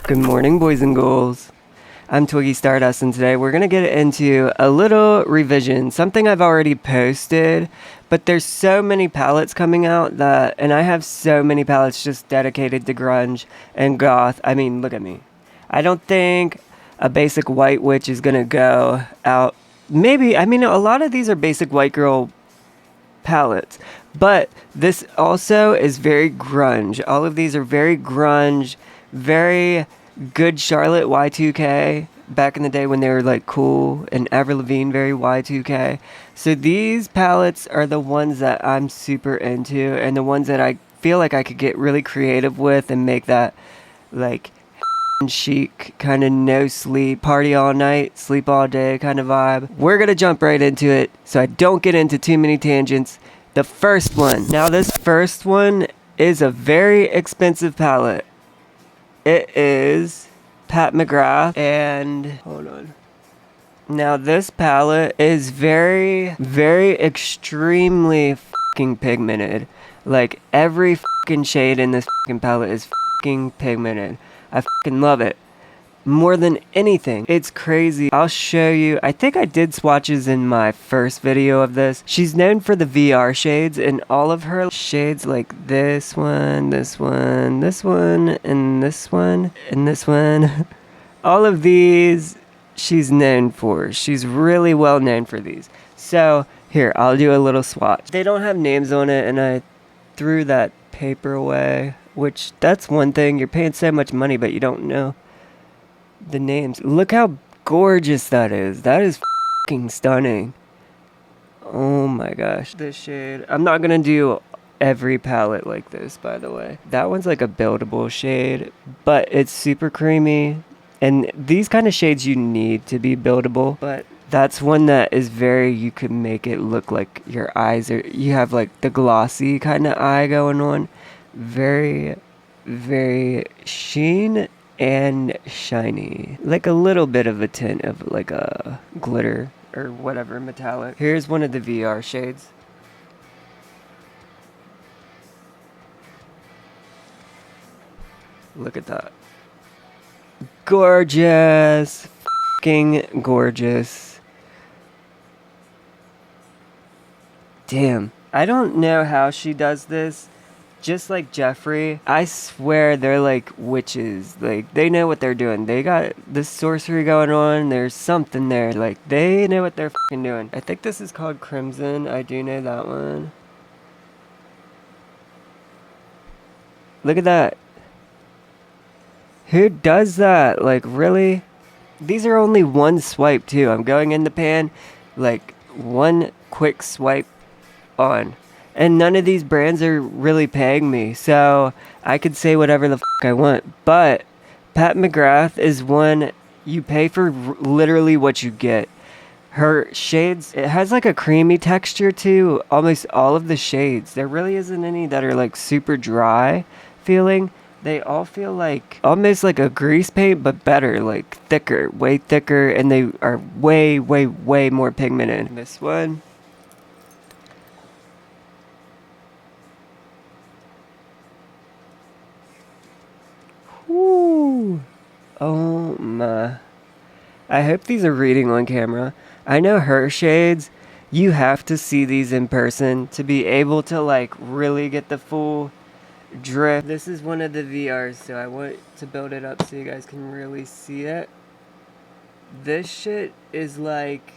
Good morning, boys and ghouls. I'm Twiggy Stardust, and today we're going to get into a little revision, something I've already posted, but there's so many palettes coming out that, and I have so many palettes just dedicated to grunge and goth. I mean, look at me. I don't think a basic white witch is going to go out. Maybe, I mean, a lot of these are basic white girl palettes, but this also is very grunge. All of these are very grunge, very good Charlotte Y2K back in the day when they were like cool, and Avril Lavigne very Y2K. So these palettes are the ones that I'm super into, and the ones that I feel like I could get really creative with and make that like chic kind of no sleep, party all night, sleep all day kind of vibe. We're gonna jump right into it so I don't get into too many tangents. The first one. Now this first one is a very expensive palette. It is Pat McGrath, and hold on. Now this palette is very, very extremely fucking pigmented. Like every fucking shade in this fucking palette is fucking pigmented. I fucking love it. More than anything. It's crazy. I'll show you. I think I did swatches in my first video of this. She's known for the VR shades, and all of her shades like this one, this one, this one, and this one, and this one. All of these she's known for. She's really well known for these. So here, I'll do a little swatch. They don't have names on it, and I threw that paper away, which that's one thing. You're paying so much money, but you don't know the names. Look how gorgeous that is. That is fucking stunning. Oh my gosh. This shade. I'm not gonna do every palette like this, by the way. That one's like a buildable shade, but it's super creamy. And these kind of shades you need to be buildable, but that's one that is very, you could make it look like your eyes are, you have like the glossy kind of eye going on. Very, very sheen and shiny, like a little bit of a tint of like a glitter or whatever metallic. Here's one of the VR shades. Look at that. Gorgeous. Fucking gorgeous. Damn. I don't know how she does this. Just like Jeffree, I swear they're like witches. Like, they know what they're doing. They got this sorcery going on. There's something there. Like, they know what they're fucking doing. I think this is called Crimson. I do know that one. Look at that. Who does that? Like, really? These are only one swipe, too. I'm going in the pan, like, one quick swipe on. And none of these brands are really paying me, so I could say whatever the fuck I want. But Pat McGrath is one you pay for literally what you get. Her shades, it has like a creamy texture to almost all of the shades. There really isn't any that are like super dry feeling. They all feel like almost like a grease paint, but better, like thicker, way thicker, and they are way, way, way more pigmented. This one. Ooh. Oh my. I hope these are reading on camera. I know her shades, you have to see these in person to be able to like really get the full drift. This is one of the VRs, so I want to build it up so you guys can really see it. This shit is like...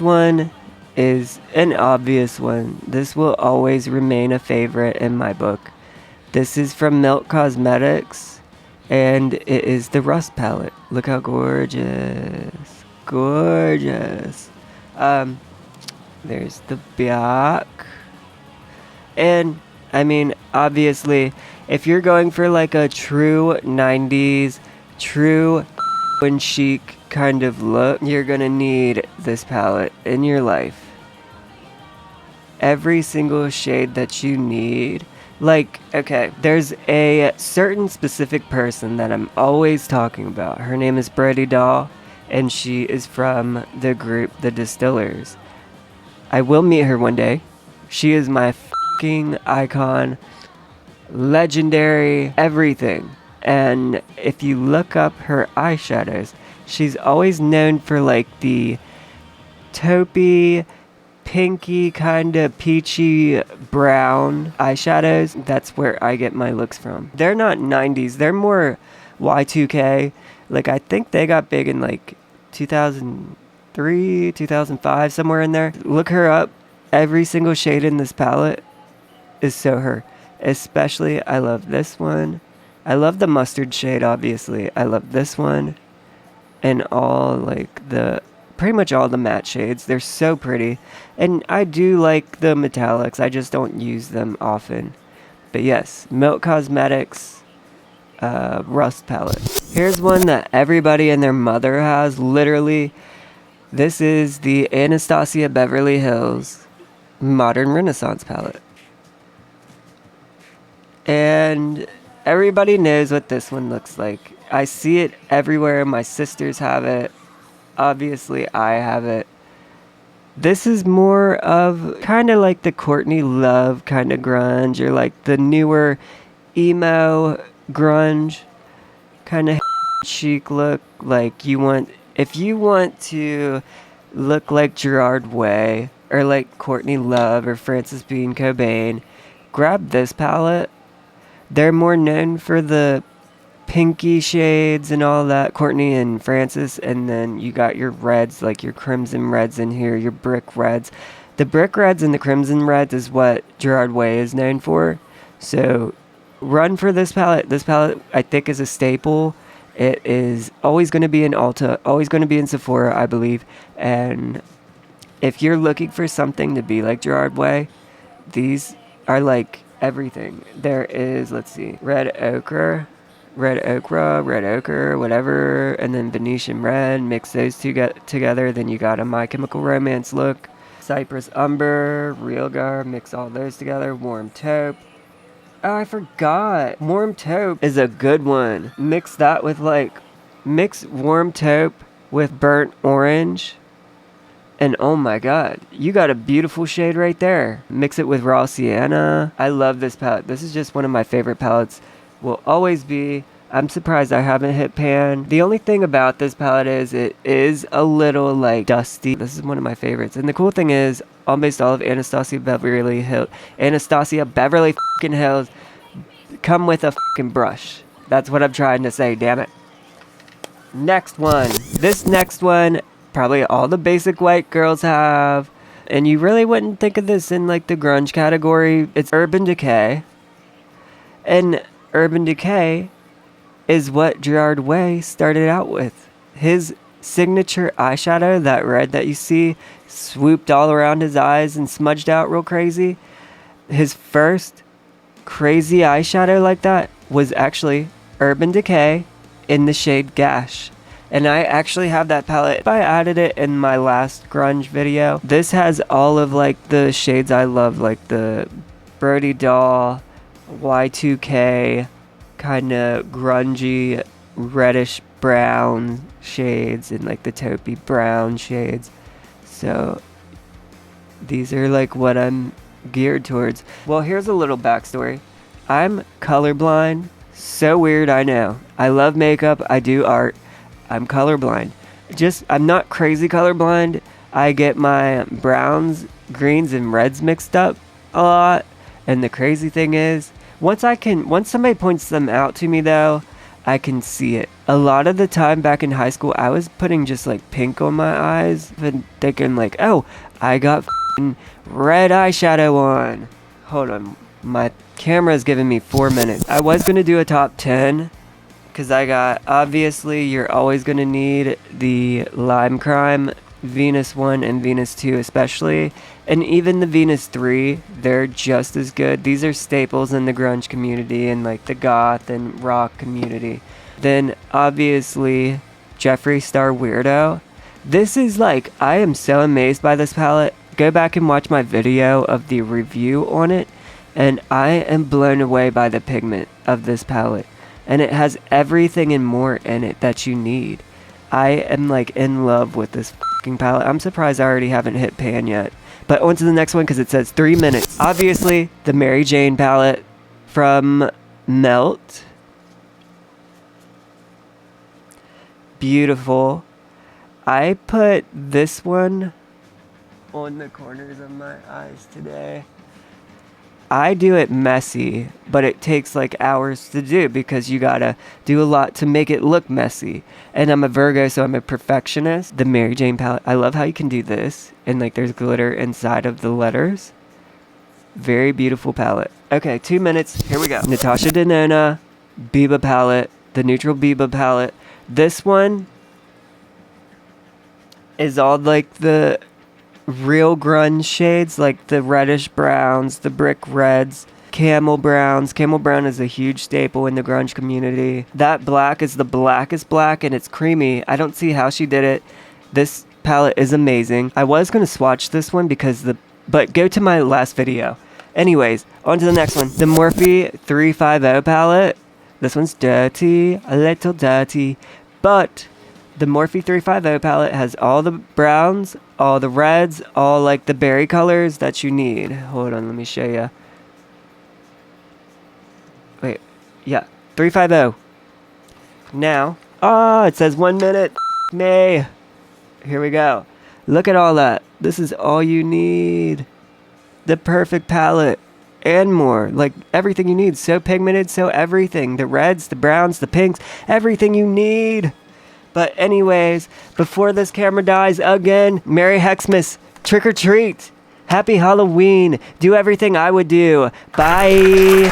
one is an obvious one. This will always remain a favorite in my book. This is from Milk Cosmetics, and it is the Rust palette. Look how gorgeous. Gorgeous. There's the back. And, I mean, obviously, if you're going for like a true 90s, true and chic kind of look, you're gonna need this palette in your life. Every single shade that you need. Like, okay, there's a certain specific person that I'm always talking about. Her name is Brady Doll, and she is from the group The Distillers. I will meet her one day. She is my fucking icon, legendary, everything. And if you look up her eyeshadows, she's always known for like the taupey, pinky, kind of peachy brown eyeshadows. That's where I get my looks from. They're not 90s, they're more Y2K. Like, I think they got big in like 2003, 2005, somewhere in there. Look her up. Every single shade in this palette is so her. Especially, I love this one. I love the mustard shade, obviously. I love this one. And all, like, pretty much all the matte shades. They're so pretty. And I do like the metallics. I just don't use them often. But yes, Milk Cosmetics Rust palette. Here's one that everybody and their mother has. Literally, this is the Anastasia Beverly Hills Modern Renaissance palette. And everybody knows what this one looks like. I see it everywhere. My sisters have it. Obviously, I have it. This is more of kind of like the Courtney Love kind of grunge, or like the newer emo grunge kind of chic look. Like, if you want to look like Gerard Way or like Courtney Love or Frances Bean Cobain, grab this palette. They're more known for the pinky shades and all that, Courtney and Frances, and then you got your reds, like your crimson reds in here, your brick reds. The brick reds and the crimson reds is what Gerard Way is known for. So run for this palette. This palette, I think, is a staple. It is always going to be in Ulta, always going to be in Sephora, I believe. And if you're looking for something to be like Gerard Way, these are like everything. There is, let's see, red ochre, whatever, and then Venetian red. Mix those two together, then you got a My Chemical Romance look. Cypress umber, real gar, mix all those together. Warm taupe. Oh, I forgot. Warm taupe is a good one. Mix that with mix warm taupe with burnt orange. And oh my god, you got a beautiful shade right there. Mix it with raw sienna. I love this palette. This is just one of my favorite palettes. Will always be. I'm surprised I haven't hit pan. The only thing about this palette is it is a little like dusty. This is one of my favorites. And the cool thing is almost all of Anastasia Beverly Hills come with a fucking brush. That's what I'm trying to say, damn it. Next one. This next one, probably all the basic white girls have. And you really wouldn't think of this in like the grunge category. It's Urban Decay. And Urban Decay is what Gerard Way started out with. His signature eyeshadow, that red that you see swooped all around his eyes and smudged out real crazy. His first crazy eyeshadow like that was actually Urban Decay in the shade Gash. And I actually have that palette. I added it in my last grunge video. This has all of like the shades I love, like the Brody Doll, Y2K, kind of grungy reddish brown shades, and like the taupey brown shades. So these are like what I'm geared towards. Well, here's a little backstory. I'm colorblind. So weird, I know. I love makeup. I do art. I'm colorblind. I'm not crazy colorblind. I get my browns, greens, and reds mixed up a lot. And the crazy thing is, once somebody points them out to me though, I can see it. A lot of the time back in high school, I was putting just like pink on my eyes and thinking like, oh, I got red eyeshadow on. Hold on, my camera's giving me 4 minutes. I was gonna do a top 10 because I got, obviously you're always gonna need the Lime Crime, Venus 1 and Venus 2 especially, and even the Venus 3, they're just as good. These are staples in the grunge community and like the goth and rock community. Then obviously Jeffree Star Weirdo. This is like, I am so amazed by this palette. Go back and watch my video of the review on it, and I am blown away by the pigment of this palette, and it has everything and more in it that you need. I am like in love with this fucking palette. I'm surprised I already haven't hit pan yet. But on to the next one because it says 3 minutes. Obviously, the Mary Jane palette from Melt. Beautiful. I put this one on the corners of my eyes today. I do it messy, but it takes like hours to do because you gotta do a lot to make it look messy. And I'm a Virgo, so I'm a perfectionist. The Mary Jane palette, I love how you can do this. And like there's glitter inside of the letters. Very beautiful palette. Okay, 2 minutes, here we go. Natasha Denona, Biba palette, the neutral Biba palette. This one is all like the real grunge shades, like the reddish browns, the brick reds, camel browns. Camel brown is a huge staple in the grunge community. That black is the blackest black and it's creamy. I don't see how she did it. This palette is amazing. I was going to swatch this one because but go to my last video. Anyways, on to the next one. The Morphe 350 palette. This one's dirty, a little dirty, but the Morphe 350 palette has all the browns, all the reds, all like the berry colors that you need. Hold on, let me show you. Wait, yeah, 350. Now, it says 1 minute. Me. Here we go. Look at all that. This is all you need. The perfect palette. And more, like everything you need. So pigmented, so everything. The reds, the browns, the pinks, everything you need. But anyways, before this camera dies again, Merry Xmas, trick or treat, Happy Halloween, do everything I would do. Bye.